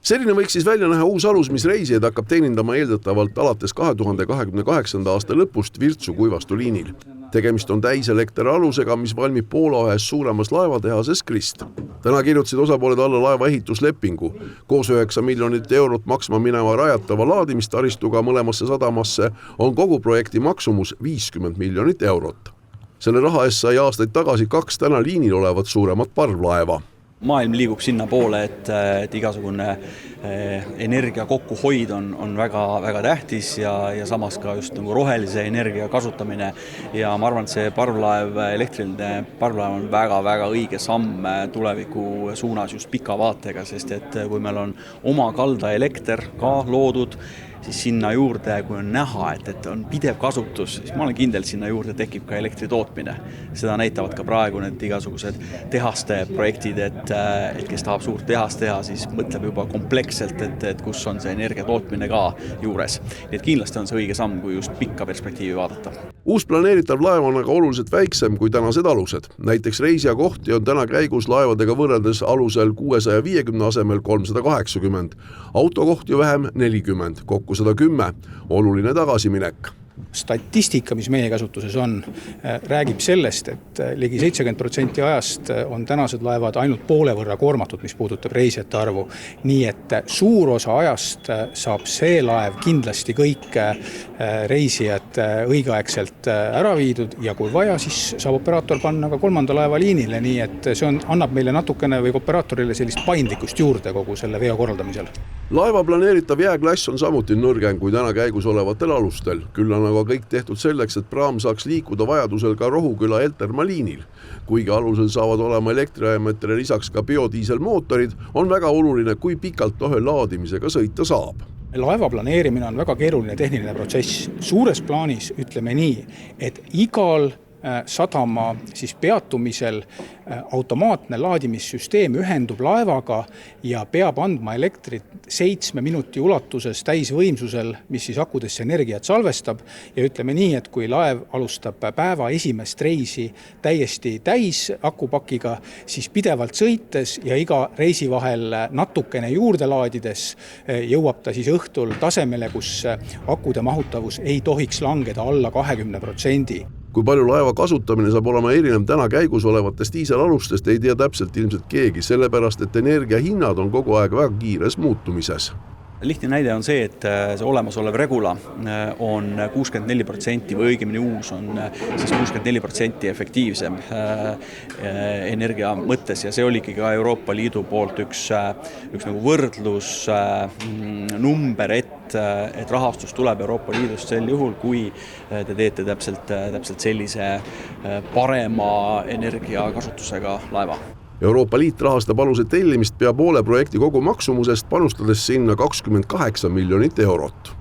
Selline võiks siis välja näha uus alus, mis reisijaid hakkab teenindama eeldatavalt alates 2028. aasta lõpust Virtsu Kuivastu liinil. Tegemist on täiselektrialusega, mis valmib Poola ühes suuremas laevatehases Krist. Täna kirjutasid osapooled alla laeva ehituslepingu. Koos 9 miljonit eurot maksma mineva rajatava laadimistaristuga mõlemasse sadamasse on kogu projekti maksumus 50 miljonit eurot. Selle raha eest sai aastaid tagasi 2 täna liinil olevat suuremat parvlaeva. Maailm liigub sinna poole, et igasugune energia kokkuhoid on väga tähtis ja samas ka just nagu rohelise energia kasutamine. Ja ma arvan, et see parvlaev, elektriline parvlaev on väga õige samm tuleviku suunas just pika vaatega, sest et kui meil on oma kalda elekter ka loodud, siis sinna juurde, kui on näha, et on pidev kasutus, siis ma olen kindel, et sinna juurde tekib ka elektri tootmine. Seda näitavad ka praegu need igasugused tehaste projektid, et kes tahab suurt tehast teha, siis mõtleb juba kompleksselt, et kus on see energia tootmine ka juures. Nii et kindlasti on see õige samm, kui just pikka perspektiivi vaadata. Uus planeeritav laev on aga oluliselt väiksem kui tänased alused. Näiteks reisijakohti on täna käigus laevadega võrreldes alusel 650 asemel 380. Autokohti vähem 40, kokku 110. Oluline tagasiminek. Statistika, mis meie kasutuses on, räägib sellest, et ligi 70% ajast on tänased laevad ainult poole võrra koormatud, mis puudutab reisijate arvu. Nii et suur osa ajast saab see laev kindlasti kõik reisijad õigeaegselt ära viidud ja kui vaja, siis saab operaator panna ka 3. laeva liinile, nii et see annab meile natukene või operaatorile sellist paindlikkust juurde kogu selle veo korraldamisel. Laeva planeeritav jääklass on samuti nõrgem kui täna käigus olevatel alustel. Küll on aga kõik tehtud selleks, et praam saaks liikuda vajadusel ka Rohuküla Eltermaa liinil. Kuigi alusel saavad olema elektriajametele lisaks ka biodiiselmootorid, on väga oluline, kui pikalt tohe laadimisega sõita saab. Laeva planeerimine on väga keeruline tehniline protsess. Suures plaanis ütleme nii, et igal sadama siis peatumisel automaatne laadimissüsteem ühendub laevaga ja peab andma elektrit 7 minuti ulatuses täisvõimsusel, mis siis akudesse energiat salvestab. Ja ütleme nii, et kui laev alustab päeva esimest reisi täiesti täis akupakiga, siis pidevalt sõites ja iga reisi vahel natukene juurde laadides jõuab ta siis õhtul tasemele, kus akude mahutavus ei tohiks langeda alla 20%. Kui palju laeva kasutamine saab olema erinev täna käigus olevatest diiselalustest, ei tea täpselt ilmselt keegi, sellepärast et energiahinnad on kogu aeg väga kiires muutumises. Lihtne näide on see, et see olemasolev Regula on 64% või õigemini uus on siis 64% efektiivsem energia mõttes ja see oligi ka Euroopa Liidu poolt üks nagu võrdlus number, et rahastus tuleb Euroopa Liidust sel juhul, kui te teete täpselt sellise parema energiakasutusega laeva. Euroopa Liit rahastab aluse tellimist pea poole projekti kogu maksumusest, panustades sinna 28 miljonit eurot.